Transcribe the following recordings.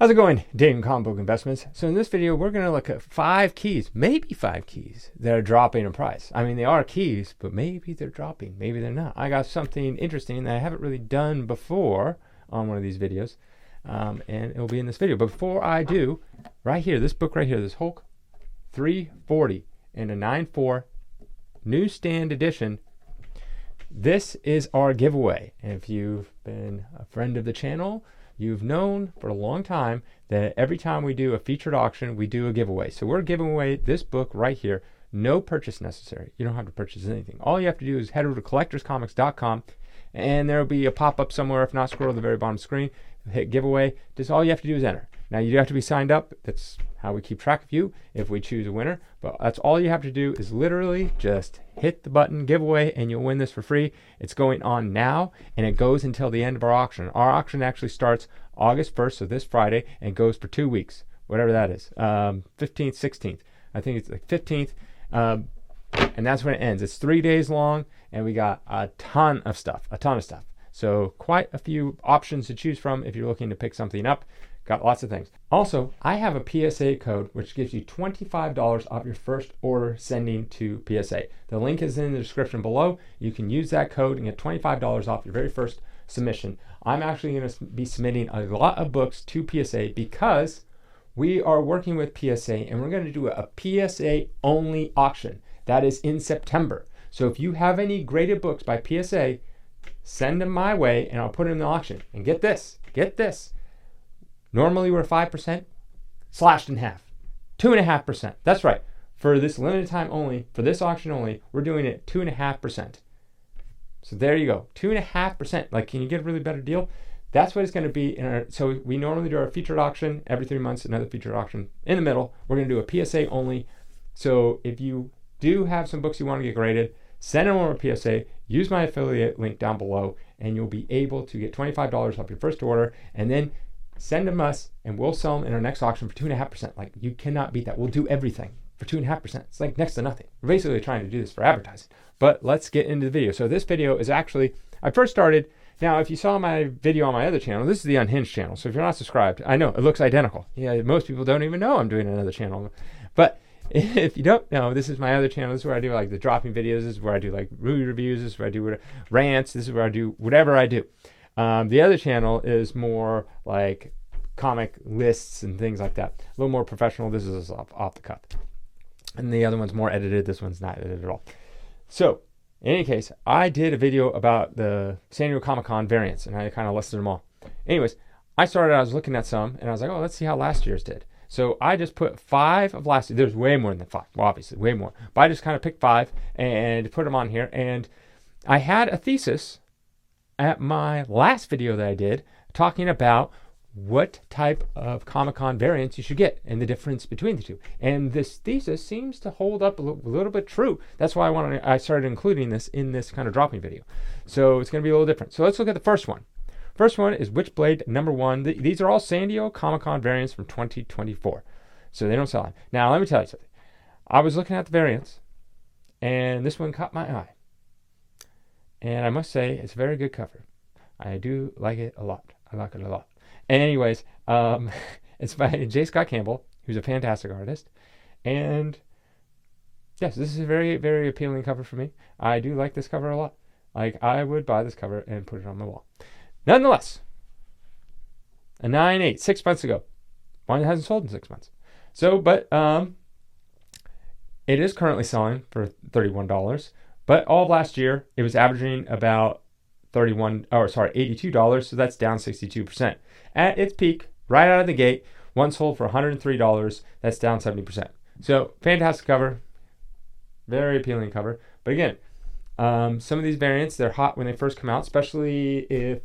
How's it going, Dave Comic Book Investments? So in this video, we're going to look at 5 keys, maybe 5 keys that are dropping in price. I mean, they are keys, but maybe they're dropping, maybe they're not. I got something interesting that I haven't really done before on one of these videos, and it'll be in this video. But before I do, right here, this book right here, this Hulk 340 and a 9.4 newsstand edition. This is our giveaway. And if you've been a friend of the channel, you've known for a long time that every time we do a featured auction, we do a giveaway. So we're giving away this book right here. No purchase necessary. You don't have to purchase anything. All you have to do is head over to collectorscomics.com and there'll be a pop-up somewhere. If not, scroll to the very bottom of the screen, hit giveaway. Just all you have to do is enter. Now you do have to be signed up. That's how we keep track of you if we choose a winner. But that's all you have to do is literally just hit the button giveaway and you'll win this for free. It's going on now and it goes until the end of our auction. Our auction actually starts August 1st, so this Friday, and goes for 2 weeks, whatever that is, 15th, 16th. I think it's like 15th, and that's when it ends. It's 3 days long and we got a ton of stuff. So quite a few options to choose from if you're looking to pick something up. Got lots of things. Also, I have a PSA code which gives you $25 off your first order sending to PSA. The link is in the description below. You can use that code and get $25 off your very first submission. I'm actually going to be submitting a lot of books to PSA because we are working with PSA and we're going to do a PSA only auction. That is in September. So if you have any graded books by PSA, send them my way and I'll put them in the auction. And get this. Normally we're 5%, slashed in half, 2.5%. That's right. For this limited time only, for this auction only, we're doing it 2.5%. So there you go, 2.5%. Like, can you get a really better deal? That's what it's going to be in our. So we normally do our featured auction every 3 months, another featured auction in the middle. We're going to do a PSA only. So if you do have some books you want to get graded, send them over to PSA. Use my affiliate link down below, and you'll be able to get $25 off your first order, and then send them us and we'll sell them in our next auction for 2.5%. Like, you cannot beat that. We'll do everything for 2.5%. It's like next to nothing. We're basically trying to do this for advertising. But let's get into the video. So this video is actually, I first started, now if you saw my video on my other channel, this is the Unhinged channel. So if you're not subscribed, I know it looks identical. Yeah, most people don't even know I'm doing another channel. But if you don't know, this is my other channel. This is where I do like the dropping videos. This is where I do like movie reviews. This is where I do rants. This is where I do whatever I do. The other channel is more like comic lists and things like that. A little more professional. This is off the cuff. And the other one's more edited. This one's not edited at all. So, in any case, I did a video about the San Diego Comic-Con variants, and I kind of listed them all. Anyways, I was looking at some, and I was like, oh, let's see how last year's did. So I just put 5 of last year. There's way more than 5, well, obviously, way more. But I just kind of picked 5 and put them on here. And I had a thesis at my last video that I did talking about what type of Comic-Con variants you should get and the difference between the two. And this thesis seems to hold up a little bit true. That's why I started including this in this kind of dropping video. So it's going to be a little different. So let's look at the first one. First one is Witchblade number 1. These are all San Diego Comic-Con variants from 2024. So they don't sell it. Now let me tell you something. I was looking at the variants and this one caught my eye. And I must say it's a very good cover. I do like it a lot. I like it a lot. Anyways, it's by J. Scott Campbell, who's a fantastic artist. And yes, this is a very, very appealing cover for me. I do like this cover a lot. Like, I would buy this cover and put it on my wall. Nonetheless, a 9.8, 6 months ago. One that hasn't sold in 6 months. So, but it is currently selling for $31. But all of last year, it was averaging about $82, so that's down 62%. At its peak, right out of the gate, one sold for $103, that's down 70%. So, fantastic cover, very appealing cover. But again, some of these variants, they're hot when they first come out, especially if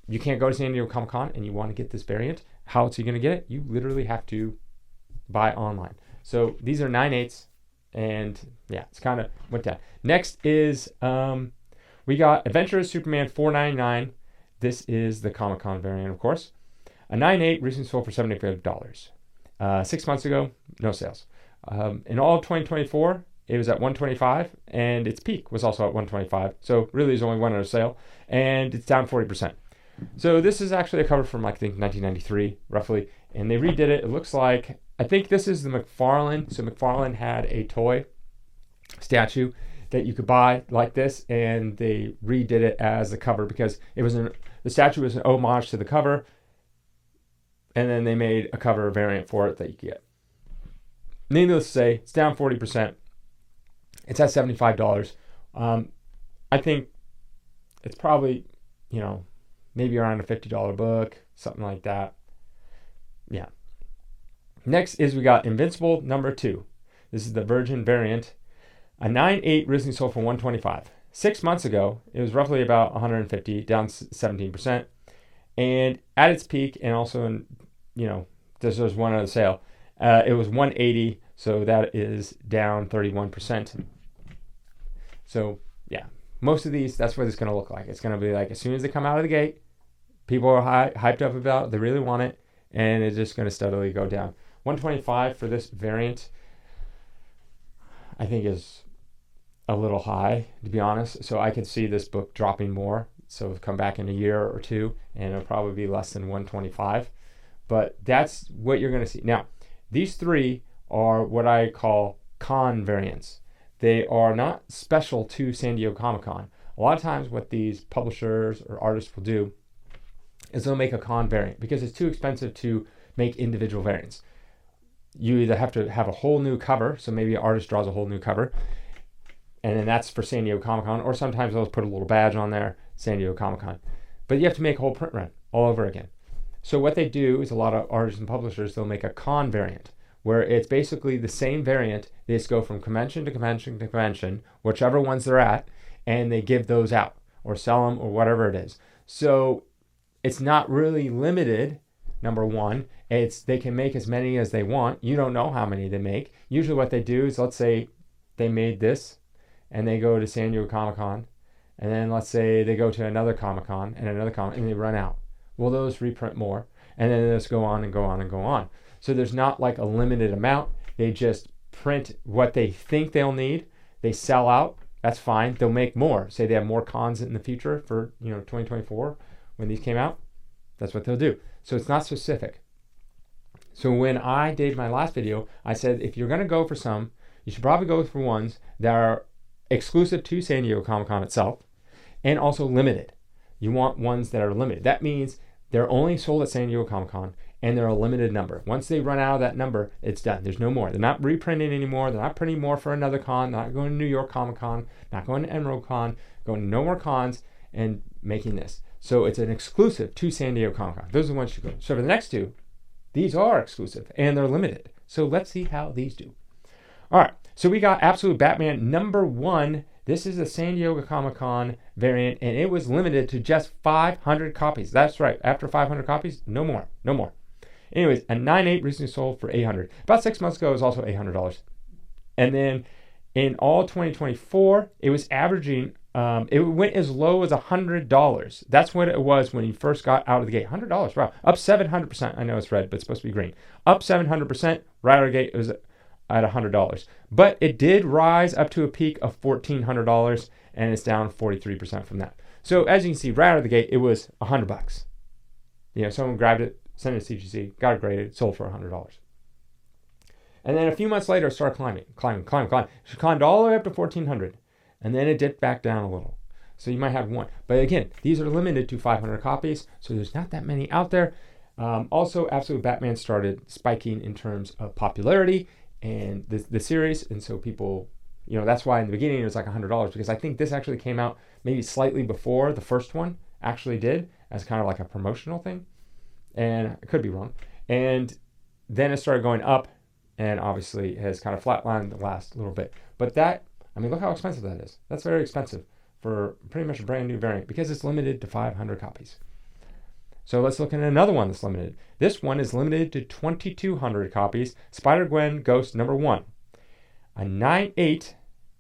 you can't go to San Diego Comic-Con and you want to get this variant. How else are you going to get it? You literally have to buy online. So, these are 9.8s, and yeah, it's kind of went down. Next is we got Adventures Superman 499. This is the Comic-Con variant, of course. A 9.8 recently sold for $75. 6 months ago, no sales. In all of 2024, it was at $125, and its peak was also at $125. So really, there's only one other sale, and it's down 40%. So this is actually a cover from, I think, 1993, roughly. And they redid it. It looks like, I think this is the McFarlane. So McFarlane had a toy statue that you could buy like this, and they redid it as the cover because it was the statue was an homage to the cover, and then they made a cover variant for it that you could get. Needless to say, it's down 40%. It's at $75. I think it's probably, maybe around a $50 book, something like that. Yeah. Next is we got Invincible number 2. This is the Virgin variant. A 9.8 recently sold for $125. 6 months ago, it was roughly about $150, down 17%. And at its peak, and also in, this was one other sale, it was $180, so that is down 31%. So yeah, most of these, that's what it's going to look like. It's going to be like as soon as they come out of the gate, people are hyped up about it, they really want it, and it's just going to steadily go down. $125 for this variant, I think is a little high, to be honest. So I could see this book dropping more. So come back in a year or two, and it'll probably be less than $125. But that's what you're going to see. Now, these three are what I call con variants. They are not special to San Diego Comic-Con. A lot of times what these publishers or artists will do is they'll make a con variant because it's too expensive to make individual variants. You either have to have a whole new cover, so maybe an artist draws a whole new cover, and then that's for San Diego Comic-Con, or sometimes they'll put a little badge on there, San Diego Comic-Con. But you have to make a whole print run all over again. So what they do is a lot of artists and publishers, they'll make a con variant, where it's basically the same variant. They just go from convention to convention to convention, whichever ones they're at, and they give those out or sell them or whatever it is. So it's not really limited, number one. They can make as many as they want. You don't know how many they make. Usually what they do is, let's say they made this and they go to San Diego Comic-Con, and then let's say they go to another Comic-Con and another Comic, and they run out. Well, those reprint more, and then they just go on and go on and go on. So there's not like a limited amount. They just print what they think they'll need. They sell out. That's fine. They'll make more. Say they have more cons in the future for 2024 when these came out. That's what they'll do. So it's not specific. So when I did my last video, I said if you're going to go for some, you should probably go for ones that are exclusive to San Diego Comic-Con itself and also limited. You want ones that are limited. That means they're only sold at San Diego Comic-Con and they're a limited number. Once they run out of that number, it's done. There's no more. They're not reprinting anymore. They're not printing more for another con. They're not going to New York Comic-Con, not going to Emerald Con, going to no more cons and making this. So it's an exclusive to San Diego Comic-Con. Those are the ones you go. So for the next two, these are exclusive and they're limited. So let's see how these do. All right. So we got Absolute Batman number 1. This is a San Diego Comic-Con variant, and it was limited to just 500 copies. That's right. After 500 copies, no more. No more. Anyways, a 9.8 recently sold for $800. About 6 months ago, it was also $800. And then in all 2024, it was averaging, it went as low as $100. That's what it was when you first got out of the gate. $100, wow. Up 700%. I know it's red, but it's supposed to be green. Up 700%. Right out of the gate, it was at $100. But it did rise up to a peak of $1,400, and it's down 43% from that. So as you can see, right out of the gate, it was $100. Someone grabbed it, sent it to CGC, got it graded, sold for $100. And then a few months later, it started climbing. It climbed all the way up to $1,400, and then it dipped back down a little. So you might have one. But again, these are limited to 500 copies, so there's not that many out there. Also, Absolute Batman started spiking in terms of popularity and the series, and so people, that's why in the beginning it was like $100, because I think this actually came out maybe slightly before the first one actually did, as kind of like a promotional thing, and I could be wrong. And then it started going up, and obviously has kind of flatlined the last little bit. But look how expensive that is. That's very expensive for pretty much a brand new variant because it's limited to 500 copies. So let's look at another one that's limited. This one is limited to 2,200 copies. Spider-Gwen Ghost number 1. A 9.8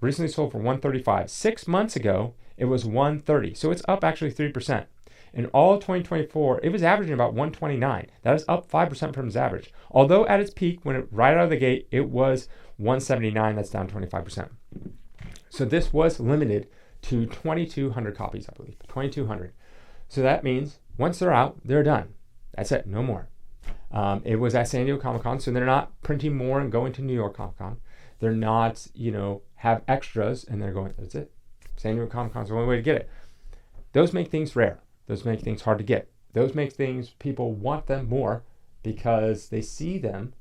recently sold for $135. 6 months ago, it was $130. So it's up actually 3%. In all of 2024, it was averaging about $129. That is up 5% from its average. Although at its peak, when it right out of the gate, it was $179. That's down 25%. So this was limited to 2,200 copies, I believe. 2,200. So that means once they're out, they're done. That's it, no more. It was at San Diego Comic-Con, so they're not printing more and going to New York Comic-Con. They're not, have extras and they're going, that's it. San Diego Comic-Con is the only way to get it. Those make things rare. Those make things hard to get. Those make things, people want them more because they see them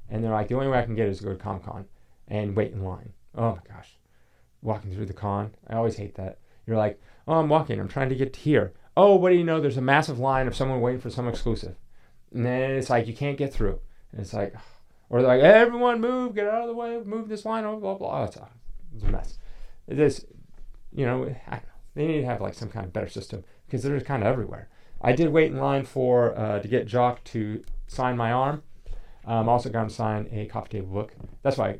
and they're like, the only way I can get it is to go to Comic-Con and wait in line. Oh my gosh. Walking through the con. I always hate that. You're like, oh, I'm walking. I'm trying to get to here. Oh, what do you know? There's a massive line of someone waiting for some exclusive. And then it's like, you can't get through. And it's like, or they're like, everyone move, get out of the way, move this line, blah, blah, blah. It's a mess. It is, I don't know. They need to have like some kind of better system because they're just kind of everywhere. I did wait in line for to get Jock to sign my arm. I'm also going to sign a coffee table book. That's why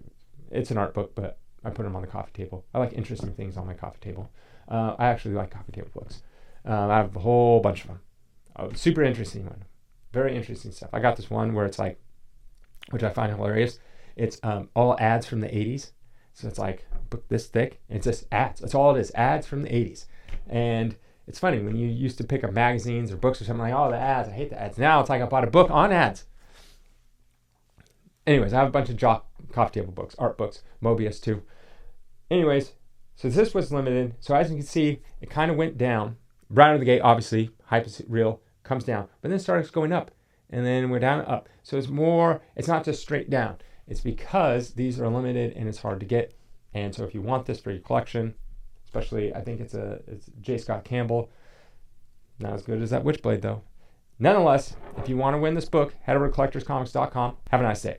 it's an art book, but I put them on the coffee table. I like interesting things on my coffee table. I actually like coffee table books. I have a whole bunch of them. Super interesting one. Very interesting stuff. I got this one where it's like, which I find hilarious. It's all ads from the 80s. So it's like a book this thick. And it's just ads. That's all it is. Ads from the 80s. And it's funny when you used to pick up magazines or books or something like, oh, the ads. I hate the ads. Now it's like I bought a book on ads. Anyways, I have a bunch of Jock coffee table books, art books, Mobius too. Anyways, so this was limited. So as you can see, it kind of went down. Right out of the gate, obviously, hype is real, comes down. But then it starts going up. And then we're down and up. So it's not just straight down. It's because these are limited and it's hard to get. And so if you want this for your collection, especially, I think it's J. Scott Campbell. Not as good as that Witchblade though. Nonetheless, if you want to win this book, head over to collectorscomics.com. Have a nice day.